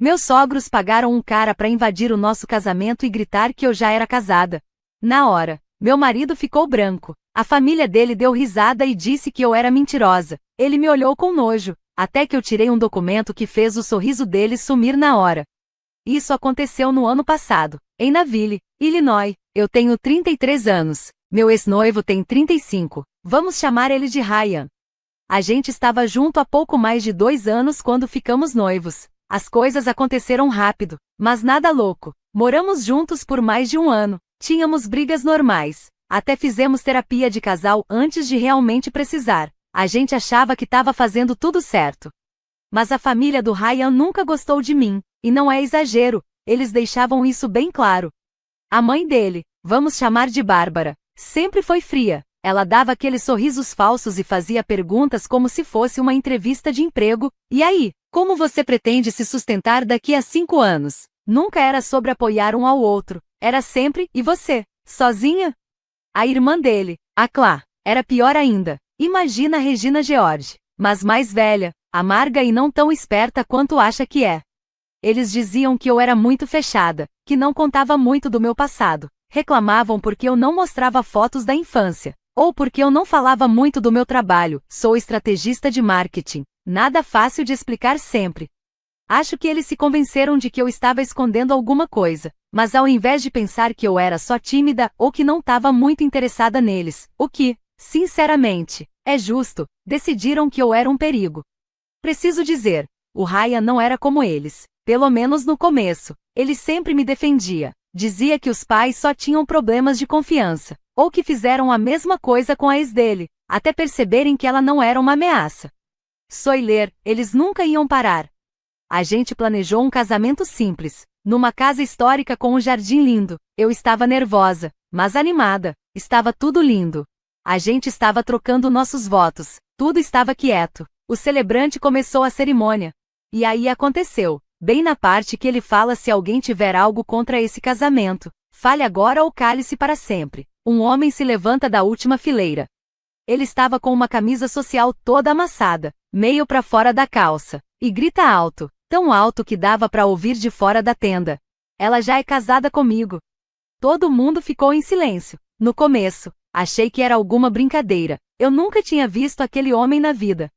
Meus sogros pagaram um cara para invadir o nosso casamento e gritar que eu já era casada. Na hora, meu marido ficou branco. A família dele deu risada e disse que eu era mentirosa. Ele me olhou com nojo, até que eu tirei um documento que fez o sorriso dele sumir na hora. Isso aconteceu no ano passado, em Nashville, Illinois. Eu tenho 33 anos. Meu ex-noivo tem 35. Vamos chamar ele de Ryan. A gente estava junto há pouco mais de 2 anos quando ficamos noivos. As coisas aconteceram rápido, mas nada louco. Moramos juntos por mais de 1 ano. Tínhamos brigas normais. Até fizemos terapia de casal antes de realmente precisar. A gente achava que estava fazendo tudo certo. Mas a família do Ryan nunca gostou de mim, e não é exagero, eles deixavam isso bem claro. A mãe dele, vamos chamar de Bárbara, sempre foi fria. Ela dava aqueles sorrisos falsos e fazia perguntas como se fosse uma entrevista de emprego. E aí, como você pretende se sustentar daqui a 5 anos? Nunca era sobre apoiar um ao outro, era sempre, e você, sozinha? A irmã dele, a Clá, era pior ainda. Imagina a Regina George, mas mais velha, amarga e não tão esperta quanto acha que é. Eles diziam que eu era muito fechada, que não contava muito do meu passado. Reclamavam porque eu não mostrava fotos da infância. Ou porque eu não falava muito do meu trabalho, sou estrategista de marketing. Nada fácil de explicar sempre. Acho que eles se convenceram de que eu estava escondendo alguma coisa, mas ao invés de pensar que eu era só tímida ou que não estava muito interessada neles, o que, sinceramente, é justo, decidiram que eu era um perigo. Preciso dizer, o Ryan não era como eles, pelo menos no começo. Ele sempre me defendia, dizia que os pais só tinham problemas de confiança. Ou que fizeram a mesma coisa com a ex dele, até perceberem que ela não era uma ameaça. Soiler, eles nunca iam parar. A gente planejou um casamento simples, numa casa histórica com um jardim lindo. Eu estava nervosa, mas animada, estava tudo lindo. A gente estava trocando nossos votos, tudo estava quieto. O celebrante começou a cerimônia. E aí aconteceu, bem na parte que ele fala: se alguém tiver algo contra esse casamento, fale agora ou cale-se para sempre. Um homem se levanta da última fileira. Ele estava com uma camisa social toda amassada, meio para fora da calça, e grita alto, tão alto que dava para ouvir de fora da tenda. Ela já é casada comigo. Todo mundo ficou em silêncio. No começo, achei que era alguma brincadeira. Eu nunca tinha visto aquele homem na vida.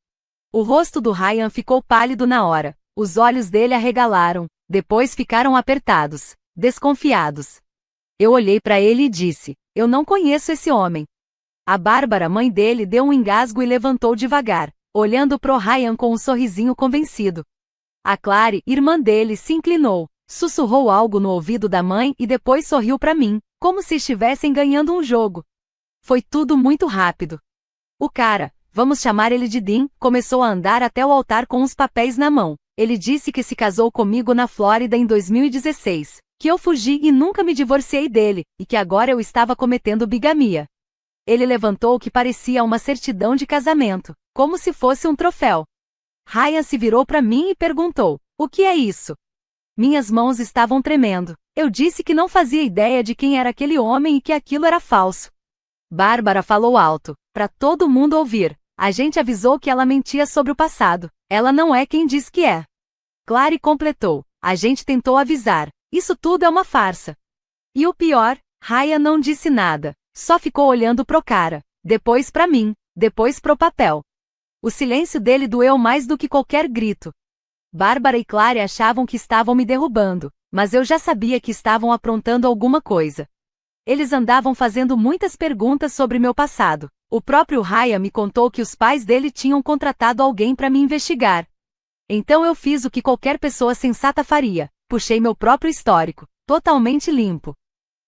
O rosto do Ryan ficou pálido na hora. Os olhos dele arregalaram, depois ficaram apertados, desconfiados. Eu olhei para ele e disse: eu não conheço esse homem. A Bárbara, mãe dele, deu um engasgo e levantou devagar, olhando pro Ryan com um sorrisinho convencido. A Clary, irmã dele, se inclinou, sussurrou algo no ouvido da mãe e depois sorriu para mim, como se estivessem ganhando um jogo. Foi tudo muito rápido. O cara, vamos chamar ele de Dean, começou a andar até o altar com os papéis na mão. Ele disse que se casou comigo na Flórida em 2016. Que eu fugi e nunca me divorciei dele, e que agora eu estava cometendo bigamia. Ele levantou o que parecia uma certidão de casamento, como se fosse um troféu. Ryan se virou para mim e perguntou: o que é isso? Minhas mãos estavam tremendo. Eu disse que não fazia ideia de quem era aquele homem e que aquilo era falso. Bárbara falou alto, para todo mundo ouvir. A gente avisou que ela mentia sobre o passado. Ela não é quem diz que é. Clary completou: a gente tentou avisar. Isso tudo é uma farsa. E o pior, Ryan não disse nada, só ficou olhando pro cara, depois pra mim, depois pro papel. O silêncio dele doeu mais do que qualquer grito. Bárbara e Clary achavam que estavam me derrubando, mas eu já sabia que estavam aprontando alguma coisa. Eles andavam fazendo muitas perguntas sobre meu passado. O próprio Ryan me contou que os pais dele tinham contratado alguém para me investigar. Então eu fiz o que qualquer pessoa sensata faria. Puxei meu próprio histórico, totalmente limpo.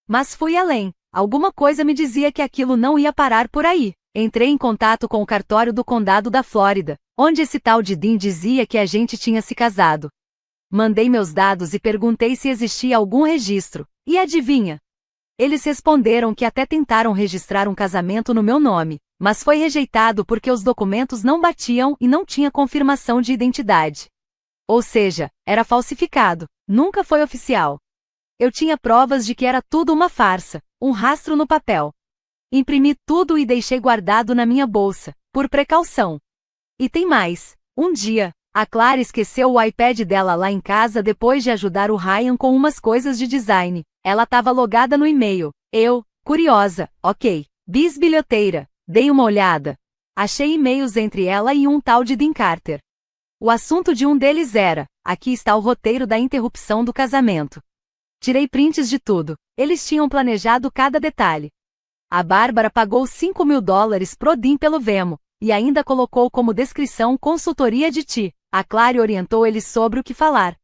Mas fui além. Alguma coisa me dizia que aquilo não ia parar por aí. Entrei em contato com o cartório do condado da Flórida, onde esse tal de Dean dizia que a gente tinha se casado. Mandei meus dados e perguntei se existia algum registro. E adivinha? Eles responderam que até tentaram registrar um casamento no meu nome, mas foi rejeitado porque os documentos não batiam e não tinha confirmação de identidade. Ou seja, era falsificado, nunca foi oficial. Eu tinha provas de que era tudo uma farsa, um rastro no papel. Imprimi tudo e deixei guardado na minha bolsa, por precaução. E tem mais. Um dia, A Clara esqueceu o iPad dela lá em casa depois de ajudar o Ryan com umas coisas de design. Ela estava logada no e-mail. Eu, curiosa, ok, bisbilhoteira, dei uma olhada. Achei e-mails entre ela e um tal de Dean Carter. O assunto de um deles era: aqui está o roteiro da interrupção do casamento. Tirei prints de tudo. Eles tinham planejado cada detalhe. A Bárbara pagou $5.000 pro Dean pelo Venmo, e ainda colocou como descrição consultoria de ti. A Clara orientou eles sobre o que falar.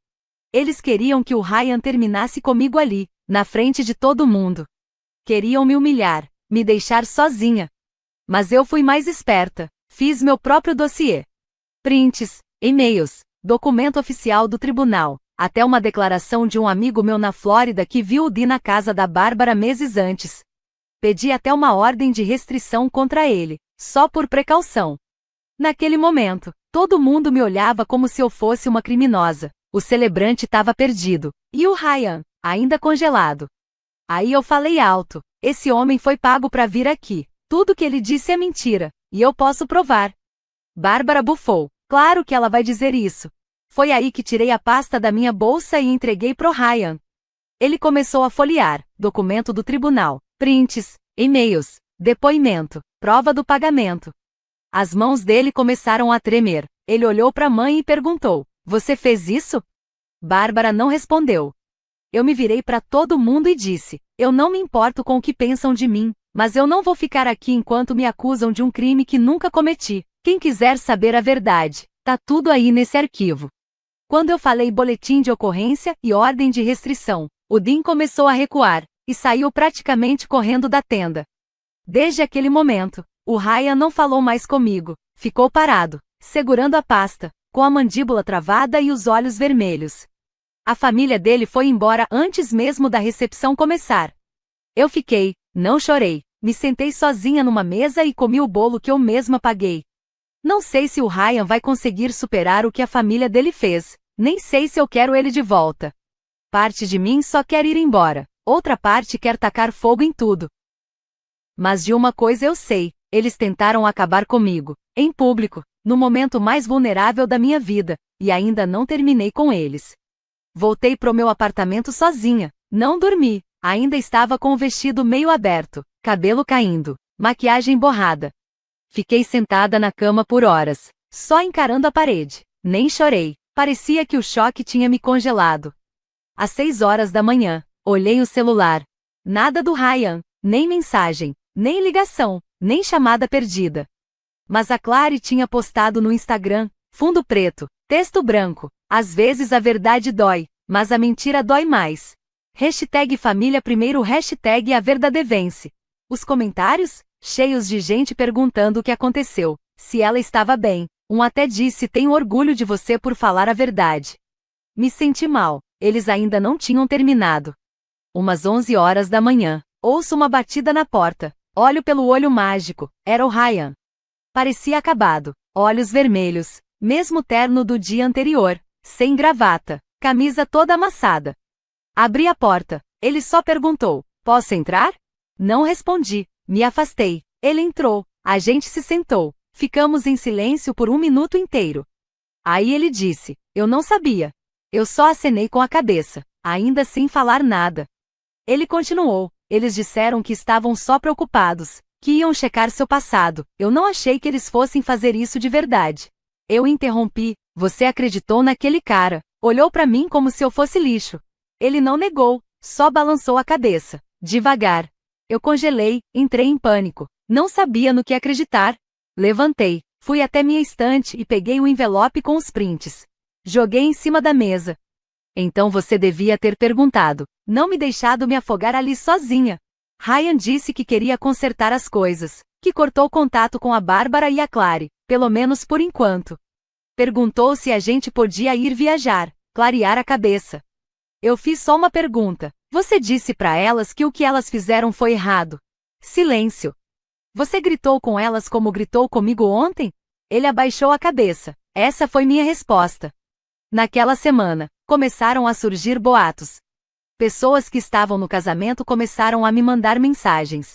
Eles queriam que o Ryan terminasse comigo ali, na frente de todo mundo. Queriam me humilhar, me deixar sozinha. Mas eu fui mais esperta, fiz meu próprio dossiê. Prints, e-mails, documento oficial do tribunal, até uma declaração de um amigo meu na Flórida que viu o Dean na casa da Bárbara meses antes. Pedi até uma ordem de restrição contra ele, só por precaução. Naquele momento, todo mundo me olhava como se eu fosse uma criminosa. O celebrante estava perdido, e o Ryan, ainda congelado. Aí eu falei alto: esse homem foi pago para vir aqui. Tudo que ele disse é mentira, e eu posso provar. Bárbara bufou. Claro que ela vai dizer isso. Foi aí que tirei a pasta da minha bolsa e entreguei pro Ryan. Ele começou a folhear: documento do tribunal, prints, e-mails, depoimento, prova do pagamento. As mãos dele começaram a tremer. Ele olhou para a mãe e perguntou: você fez isso? Bárbara não respondeu. Eu me virei para todo mundo e disse: eu não me importo com o que pensam de mim, mas eu não vou ficar aqui enquanto me acusam de um crime que nunca cometi. Quem quiser saber a verdade, tá tudo aí nesse arquivo. Quando eu falei boletim de ocorrência e ordem de restrição, o Dean começou a recuar, e saiu praticamente correndo da tenda. Desde aquele momento, o Ryan não falou mais comigo, ficou parado, segurando a pasta, com a mandíbula travada e os olhos vermelhos. A família dele foi embora antes mesmo da recepção começar. Eu fiquei, não chorei, me sentei sozinha numa mesa e comi o bolo que eu mesma paguei. Não sei se o Ryan vai conseguir superar o que a família dele fez, nem sei se eu quero ele de volta. Parte de mim só quer ir embora, outra parte quer tacar fogo em tudo. Mas de uma coisa eu sei: eles tentaram acabar comigo, em público, no momento mais vulnerável da minha vida, e ainda não terminei com eles. Voltei pro meu apartamento sozinha, não dormi, ainda estava com o vestido meio aberto, cabelo caindo, maquiagem borrada. Fiquei sentada na cama por horas, só encarando a parede. Nem chorei, parecia que o choque tinha me congelado. Às 6 horas da manhã, olhei o celular. Nada do Ryan, nem mensagem, nem ligação, nem chamada perdida. Mas a Clary tinha postado no Instagram: fundo preto, texto branco: às vezes a verdade dói, mas a mentira dói mais. Hashtag família primeiro, hashtag a verdade vence. Os comentários? Cheios de gente perguntando o que aconteceu, se ela estava bem. Um até disse: tenho orgulho de você por falar a verdade. Me senti mal, eles ainda não tinham terminado. Umas 11 horas da manhã, ouço uma batida na porta. Olho pelo olho mágico, era o Ryan. Parecia acabado, olhos vermelhos, mesmo terno do dia anterior, sem gravata, camisa toda amassada. Abri a porta, ele só perguntou: posso entrar? Não respondi, me afastei. Ele entrou, a gente se sentou, ficamos em silêncio por 1 minuto inteiro. Aí ele disse: eu não sabia. Eu só acenei com a cabeça, ainda sem falar nada. Ele continuou: eles disseram que estavam só preocupados, que iam checar seu passado. Eu não achei que eles fossem fazer isso de verdade. Eu interrompi: você acreditou naquele cara? Olhou para mim como se eu fosse lixo. Ele não negou, só balançou a cabeça, devagar. Eu congelei, entrei em pânico, não sabia no que acreditar. Levantei, fui até minha estante e peguei o envelope com os prints. Joguei em cima da mesa. Então você devia ter perguntado, não me deixado me afogar ali sozinha. Ryan disse que queria consertar as coisas, que cortou contato com a Bárbara e a Clary, pelo menos por enquanto. Perguntou se a gente podia ir viajar, clarear a cabeça. Eu fiz só uma pergunta: você disse para elas que o que elas fizeram foi errado? Silêncio. Você gritou com elas como gritou comigo ontem? Ele abaixou a cabeça. Essa foi minha resposta. Naquela semana, começaram a surgir boatos. Pessoas que estavam no casamento começaram a me mandar mensagens.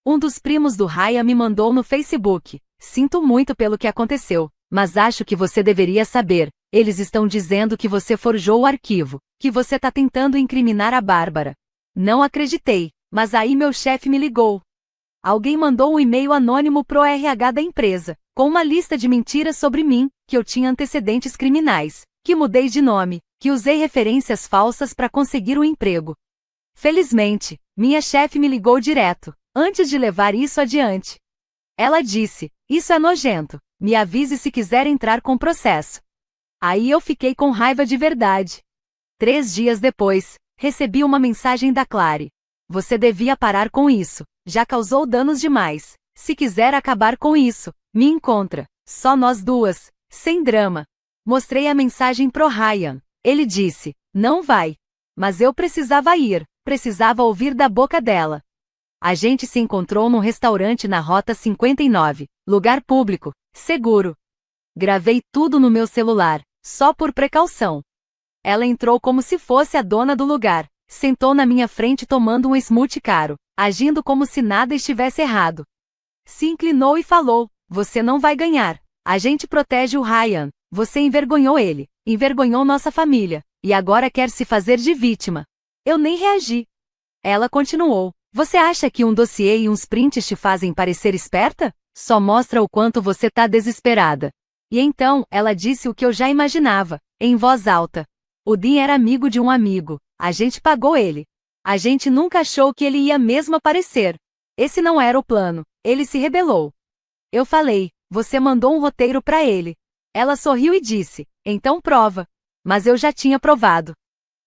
Um dos primos do Ryan me mandou no Facebook: sinto muito pelo que aconteceu, Mas acho que você deveria saber. Eles estão dizendo que você forjou o arquivo, que você tá tentando incriminar a Bárbara. Não acreditei, mas aí meu chefe me ligou. Alguém mandou um e-mail anônimo pro RH da empresa, com uma lista de mentiras sobre mim, que eu tinha antecedentes criminais, que mudei de nome, que usei referências falsas para conseguir um emprego. Felizmente, minha chefe me ligou direto, antes de levar isso adiante. Ela disse: "Isso é nojento, me avise se quiser entrar com processo." Aí eu fiquei com raiva de verdade. 3 dias depois, recebi uma mensagem da Clary. "Você devia parar com isso, já causou danos demais. Se quiser acabar com isso, me encontra, só nós duas, sem drama." Mostrei a mensagem pro Ryan. Ele disse: "Não vai." Mas eu precisava ir, precisava ouvir da boca dela. A gente se encontrou num restaurante na Rota 59, lugar público, seguro. Gravei tudo no meu celular, só por precaução. Ela entrou como se fosse a dona do lugar, sentou na minha frente tomando um smoothie caro, agindo como se nada estivesse errado. Se inclinou e falou: "Você não vai ganhar. A gente protege o Ryan, você envergonhou ele, envergonhou nossa família, e agora quer se fazer de vítima." Eu nem reagi. Ela continuou: "Você acha que um dossiê e uns prints te fazem parecer esperta? Só mostra o quanto você tá desesperada." E então, ela disse o que eu já imaginava, em voz alta. "O Dean era amigo de um amigo, a gente pagou ele. A gente nunca achou que ele ia mesmo aparecer. Esse não era o plano, ele se rebelou." Eu falei: "Você mandou um roteiro pra ele." Ela sorriu e disse: "Então prova." Mas eu já tinha provado.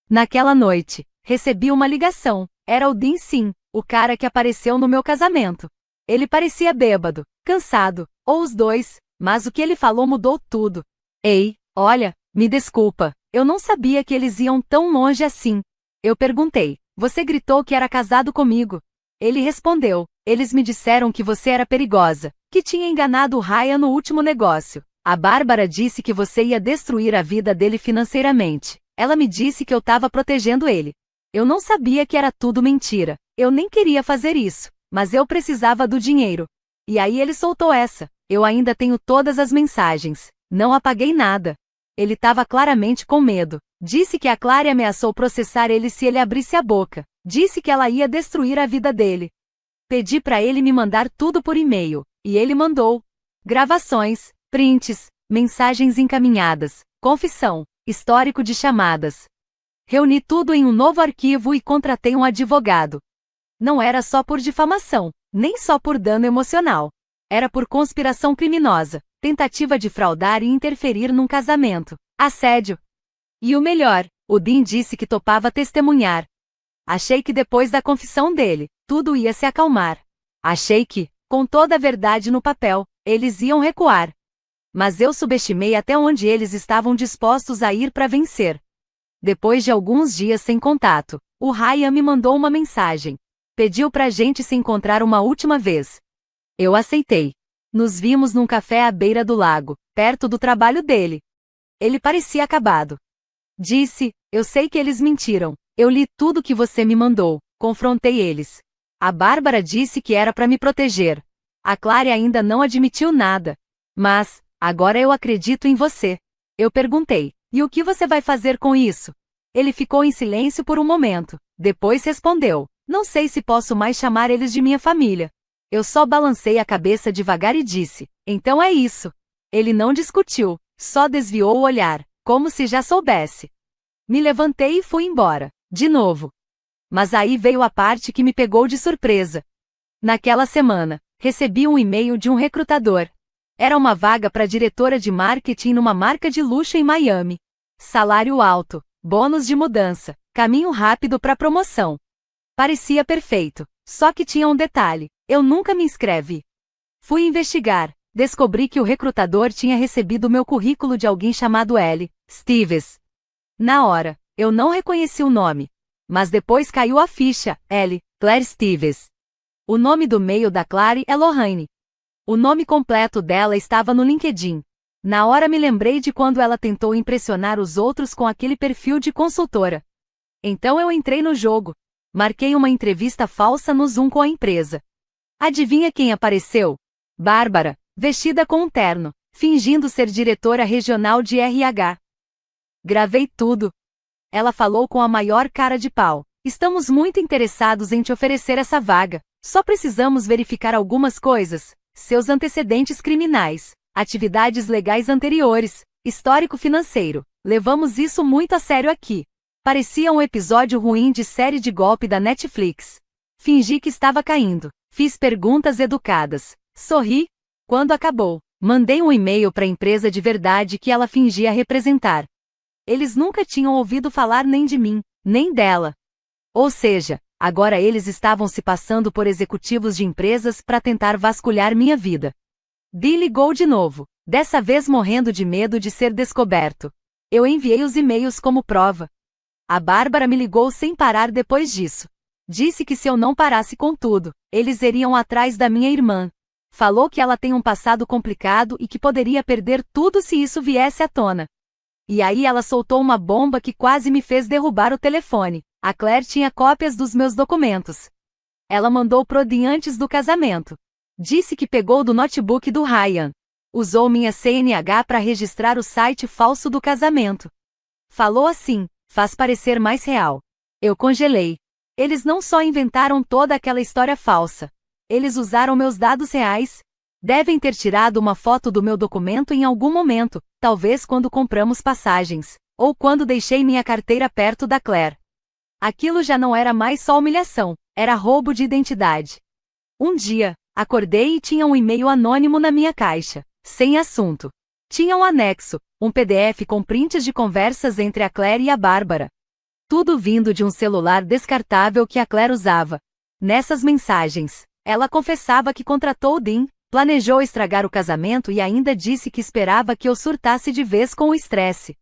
Naquela noite, recebi uma ligação. Era o Dean, sim, o cara que apareceu no meu casamento. Ele parecia bêbado, cansado, ou os dois, mas o que ele falou mudou tudo. "Ei, olha, me desculpa, eu não sabia que eles iam tão longe assim." Eu perguntei: "Você gritou que era casado comigo." Ele respondeu: "Eles me disseram que você era perigosa, que tinha enganado o Ryan no último negócio. A Bárbara disse que você ia destruir a vida dele financeiramente. Ela me disse que eu estava protegendo ele. Eu não sabia que era tudo mentira. Eu nem queria fazer isso, mas eu precisava do dinheiro." E aí ele soltou essa: "Eu ainda tenho todas as mensagens. Não apaguei nada." Ele estava claramente com medo. Disse que a Clary ameaçou processar ele se ele abrisse a boca. Disse que ela ia destruir a vida dele. Pedi para ele me mandar tudo por e-mail, e ele mandou. Gravações, prints, mensagens encaminhadas, confissão, histórico de chamadas. Reuni tudo em um novo arquivo e contratei um advogado. Não era só por difamação, nem só por dano emocional. Era por conspiração criminosa, tentativa de fraudar e interferir num casamento, assédio. E o melhor, o Dean disse que topava testemunhar. Achei que depois da confissão dele, tudo ia se acalmar. Achei que, com toda a verdade no papel, eles iam recuar. Mas eu subestimei até onde eles estavam dispostos a ir para vencer. Depois de alguns dias sem contato, o Ryan me mandou uma mensagem. Pediu pra gente se encontrar uma última vez. Eu aceitei. Nos vimos num café à beira do lago, perto do trabalho dele. Ele parecia acabado. Disse: "Eu sei que eles mentiram. Eu li tudo que você me mandou. Confrontei eles. A Bárbara disse que era para me proteger. A Clary ainda não admitiu nada. Mas, agora eu acredito em você." Eu perguntei: "E o que você vai fazer com isso?" Ele ficou em silêncio por um momento. Depois respondeu: "Não sei se posso mais chamar eles de minha família." Eu só balancei a cabeça devagar e disse: "Então é isso." Ele não discutiu, só desviou o olhar, como se já soubesse. Me levantei e fui embora, de novo. Mas aí veio a parte que me pegou de surpresa. Naquela semana, recebi um e-mail de um recrutador. Era uma vaga para diretora de marketing numa marca de luxo em Miami. Salário alto, bônus de mudança, caminho rápido para promoção. Parecia perfeito, só que tinha um detalhe: eu nunca me inscrevi. Fui investigar, descobri que o recrutador tinha recebido meu currículo de alguém chamado L. Stevens. Na hora, eu não reconheci o nome. Mas depois caiu a ficha: L. Claire Stevens. O nome do e-mail da Clary é Lorraine. O nome completo dela estava no LinkedIn. Na hora me lembrei de quando ela tentou impressionar os outros com aquele perfil de consultora. Então eu entrei no jogo. Marquei uma entrevista falsa no Zoom com a empresa. Adivinha quem apareceu? Bárbara, vestida com um terno, fingindo ser diretora regional de RH. Gravei tudo. Ela falou com a maior cara de pau. Estamos muito interessados em te oferecer essa vaga. Só precisamos verificar algumas coisas. Seus antecedentes criminais, atividades legais anteriores, histórico financeiro. Levamos isso muito a sério aqui. Parecia um episódio ruim de série de golpe da Netflix. Fingi que estava caindo. Fiz perguntas educadas. Sorri. Quando acabou, mandei um e-mail para a empresa de verdade que ela fingia representar. Eles nunca tinham ouvido falar nem de mim, nem dela. Ou seja, agora eles estavam se passando por executivos de empresas para tentar vasculhar minha vida. Dee ligou de novo, dessa vez morrendo de medo de ser descoberto. Eu enviei os e-mails como prova. A Bárbara me ligou sem parar depois disso. Disse que se eu não parasse com tudo, eles iriam atrás da minha irmã. Falou que ela tem um passado complicado e que poderia perder tudo se isso viesse à tona. E aí ela soltou uma bomba que quase me fez derrubar o telefone. A Claire tinha cópias dos meus documentos. Ela mandou pro Dean antes do casamento. Disse que pegou do notebook do Ryan. Usou minha CNH para registrar o site falso do casamento. Falou assim, faz parecer mais real. Eu congelei. Eles não só inventaram toda aquela história falsa. Eles usaram meus dados reais. Devem ter tirado uma foto do meu documento em algum momento, talvez quando compramos passagens, ou quando deixei minha carteira perto da Claire. Aquilo já não era mais só humilhação, era roubo de identidade. Um dia, acordei e tinha um e-mail anônimo na minha caixa, sem assunto. Tinha um anexo, um PDF com prints de conversas entre a Claire e a Bárbara. Tudo vindo de um celular descartável que a Claire usava. Nessas mensagens, ela confessava que contratou o Dean, planejou estragar o casamento e ainda disse que esperava que eu surtasse de vez com o estresse.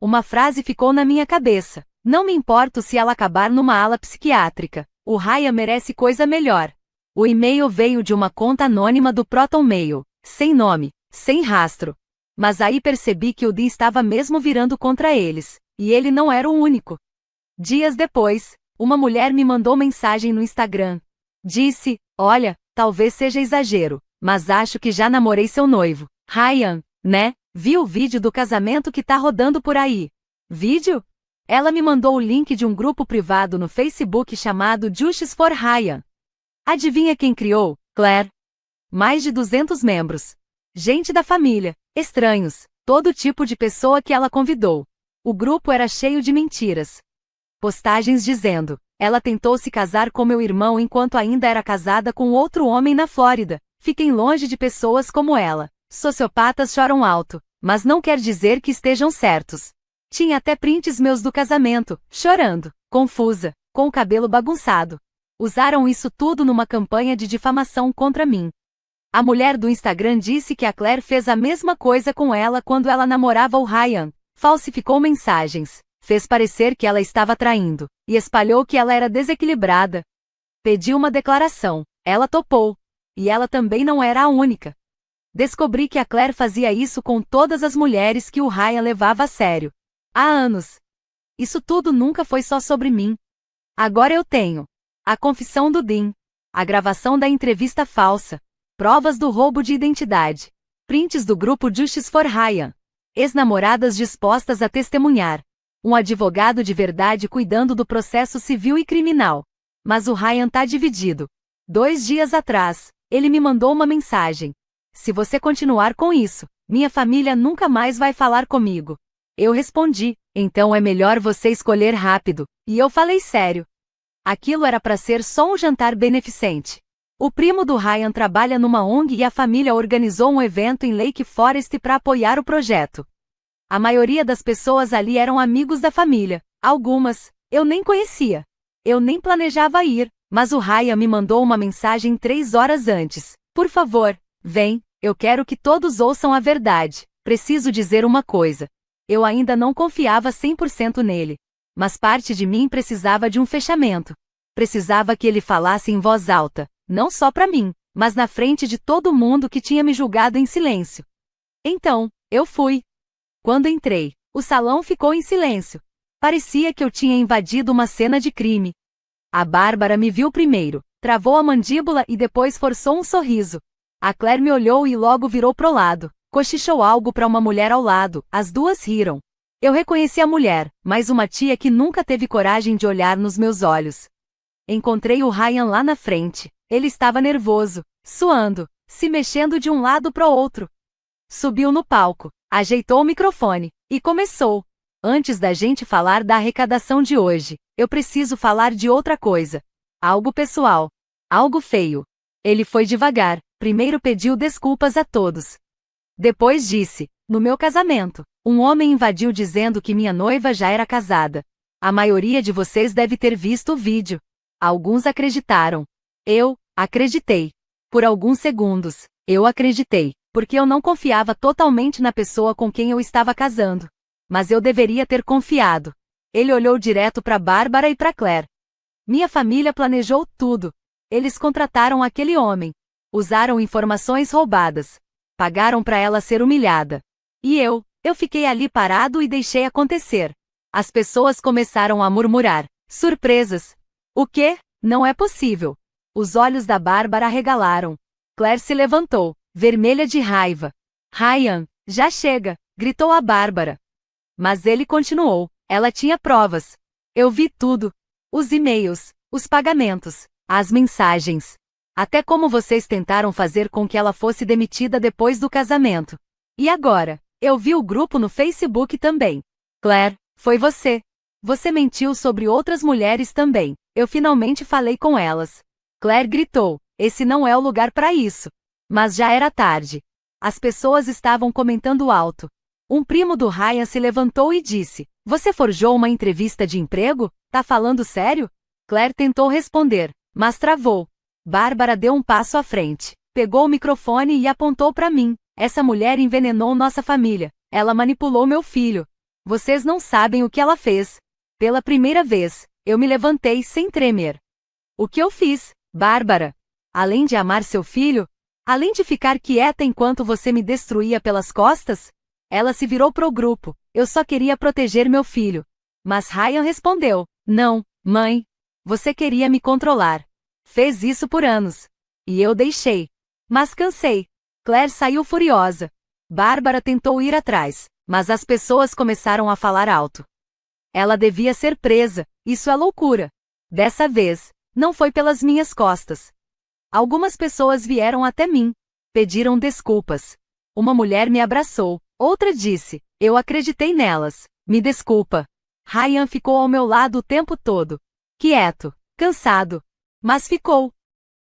Uma frase ficou na minha cabeça. Não me importo se ela acabar numa ala psiquiátrica. O Ryan merece coisa melhor. O e-mail veio de uma conta anônima do ProtonMail, sem nome, sem rastro. Mas aí percebi que o Dean estava mesmo virando contra eles, e ele não era o único. Dias depois, uma mulher me mandou mensagem no Instagram. Disse, olha, talvez seja exagero, mas acho que já namorei seu noivo, Ryan, né? Vi o vídeo do casamento que tá rodando por aí. Vídeo? Ela me mandou o link de um grupo privado no Facebook chamado Justice for Ryan. Adivinha quem criou? Claire. Mais de 200 membros. Gente da família, estranhos, todo tipo de pessoa que ela convidou. O grupo era cheio de mentiras. Postagens dizendo, ela tentou se casar com meu irmão enquanto ainda era casada com outro homem na Flórida. Fiquem longe de pessoas como ela. Sociopatas choram alto, mas não quer dizer que estejam certos. Tinha até prints meus do casamento, chorando, confusa, com o cabelo bagunçado. Usaram isso tudo numa campanha de difamação contra mim. A mulher do Instagram disse que a Claire fez a mesma coisa com ela quando ela namorava o Ryan. Falsificou mensagens, fez parecer que ela estava traindo, e espalhou que ela era desequilibrada. Pedi uma declaração, ela topou. E ela também não era a única. Descobri que a Claire fazia isso com todas as mulheres que o Ryan levava a sério. Há anos. Isso tudo nunca foi só sobre mim. Agora eu tenho a confissão do Dean, a gravação da entrevista falsa, provas do roubo de identidade, prints do grupo Justice for Ryan, ex-namoradas dispostas a testemunhar, um advogado de verdade cuidando do processo civil e criminal. Mas o Ryan tá dividido. 2 dias atrás, ele me mandou uma mensagem. Se você continuar com isso, minha família nunca mais vai falar comigo. Eu respondi, então é melhor você escolher rápido, e eu falei sério. Aquilo era para ser só um jantar beneficente. O primo do Ryan trabalha numa ONG e a família organizou um evento em Lake Forest para apoiar o projeto. A maioria das pessoas ali eram amigos da família, algumas, eu nem conhecia. Eu nem planejava ir, mas o Ryan me mandou uma mensagem 3 horas antes. Por favor, vem, eu quero que todos ouçam a verdade. Preciso dizer uma coisa. Eu ainda não confiava 100% nele. Mas parte de mim precisava de um fechamento. Precisava que ele falasse em voz alta, não só para mim, mas na frente de todo mundo que tinha me julgado em silêncio. Então, eu fui. Quando entrei, o salão ficou em silêncio. Parecia que eu tinha invadido uma cena de crime. A Bárbara me viu primeiro, travou a mandíbula e depois forçou um sorriso. A Claire me olhou e logo virou pro lado. Cochichou algo para uma mulher ao lado, as duas riram. Eu reconheci a mulher, mas uma tia que nunca teve coragem de olhar nos meus olhos. Encontrei o Ryan lá na frente. Ele estava nervoso, suando, se mexendo de um lado para o outro. Subiu no palco, ajeitou o microfone e começou. Antes da gente falar da arrecadação de hoje, eu preciso falar de outra coisa. Algo pessoal. Algo feio. Ele foi devagar. Primeiro pediu desculpas a todos. Depois disse: no meu casamento, um homem invadiu dizendo que minha noiva já era casada. A maioria de vocês deve ter visto o vídeo. Alguns acreditaram. Eu acreditei. Por alguns segundos, eu acreditei, porque eu não confiava totalmente na pessoa com quem eu estava casando. Mas eu deveria ter confiado. Ele olhou direto para Bárbara e para Claire. Minha família planejou tudo. Eles contrataram aquele homem. Usaram informações roubadas. Pagaram para ela ser humilhada. E eu fiquei ali parado e deixei acontecer. As pessoas começaram a murmurar. Surpresas. O quê? Não é possível. Os olhos da Bárbara arregalaram. Claire se levantou, vermelha de raiva. Ryan, já chega, gritou a Bárbara. Mas ele continuou. Ela tinha provas. Eu vi tudo. Os e-mails, os pagamentos, as mensagens. Até como vocês tentaram fazer com que ela fosse demitida depois do casamento. E agora, eu vi o grupo no Facebook também. Claire, foi você. Você mentiu sobre outras mulheres também. Eu finalmente falei com elas. Claire gritou. Esse não é o lugar para isso. Mas já era tarde. As pessoas estavam comentando alto. Um primo do Ryan se levantou e disse: você forjou uma entrevista de emprego? Tá falando sério? Claire tentou responder, mas travou. Bárbara deu um passo à frente, pegou o microfone e apontou para mim. Essa mulher envenenou nossa família. Ela manipulou meu filho. Vocês não sabem o que ela fez. Pela primeira vez, eu me levantei sem tremer. O que eu fiz, Bárbara? Além de amar seu filho? Além de ficar quieta enquanto você me destruía pelas costas? Ela se virou pro grupo. Eu só queria proteger meu filho. Mas Ryan respondeu: não, mãe. Você queria me controlar. Fez isso por anos. E eu deixei. Mas cansei. Claire saiu furiosa. Bárbara tentou ir atrás, mas as pessoas começaram a falar alto. Ela devia ser presa, isso é loucura. Dessa vez, não foi pelas minhas costas. Algumas pessoas vieram até mim. Pediram desculpas. Uma mulher me abraçou, outra disse: eu acreditei nelas. Me desculpa. Ryan ficou ao meu lado o tempo todo. Quieto, cansado. Mas ficou.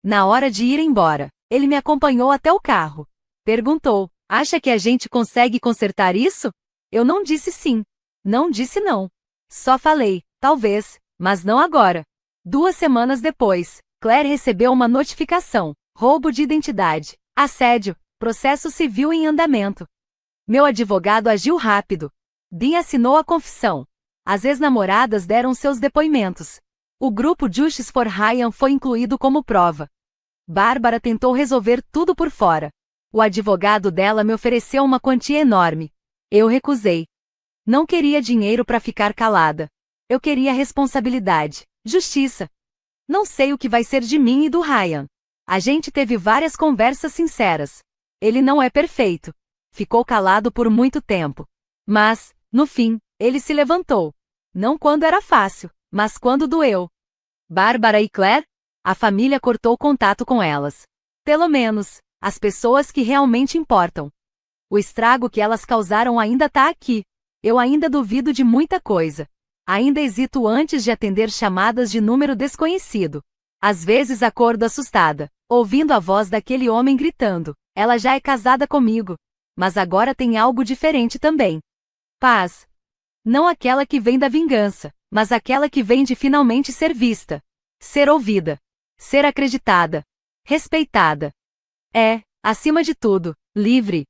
Na hora de ir embora, ele me acompanhou até o carro. Perguntou: acha que a gente consegue consertar isso? Eu não disse sim. Não disse não. Só falei, talvez, mas não agora. 2 semanas depois, Claire recebeu uma notificação: roubo de identidade, assédio, processo civil em andamento. Meu advogado agiu rápido. Dean assinou a confissão. As ex-namoradas deram seus depoimentos. O grupo Justice for Ryan foi incluído como prova. Bárbara tentou resolver tudo por fora. O advogado dela me ofereceu uma quantia enorme. Eu recusei. Não queria dinheiro para ficar calada. Eu queria responsabilidade, justiça. Não sei o que vai ser de mim e do Ryan. A gente teve várias conversas sinceras. Ele não é perfeito. Ficou calado por muito tempo. Mas, no fim, ele se levantou. Não quando era fácil, mas quando doeu. Bárbara e Claire? A família cortou contato com elas. Pelo menos, as pessoas que realmente importam. O estrago que elas causaram ainda tá aqui. Eu ainda duvido de muita coisa. Ainda hesito antes de atender chamadas de número desconhecido. Às vezes acordo assustada, ouvindo a voz daquele homem gritando: ela já é casada comigo. Mas agora tem algo diferente também. Paz. Não aquela que vem da vingança, mas aquela que vem de finalmente ser vista. Ser ouvida. Ser acreditada. Respeitada. É, acima de tudo, livre.